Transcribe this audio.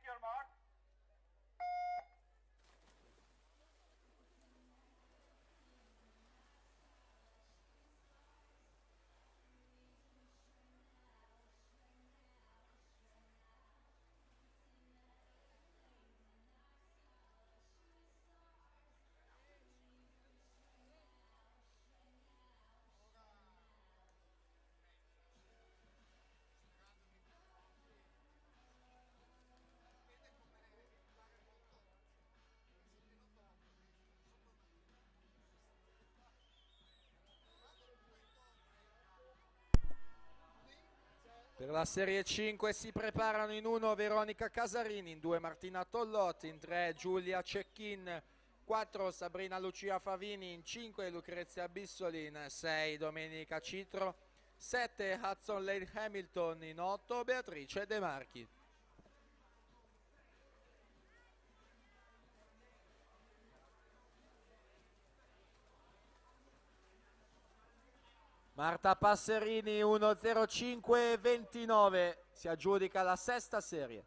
your mark. Per la Serie 5 si preparano in 1 Veronica Casarini, in 2 Martina Tollotti, in 3 Giulia Cecchin, 4 Sabrina Lucia Favini, in 5 Lucrezia Bissoli, in 6 Domenica Citro, 7 Hudson Lane Hamilton, in 8 Beatrice De Marchi. Marta Passerini 1.05.29 si aggiudica la 6ª serie.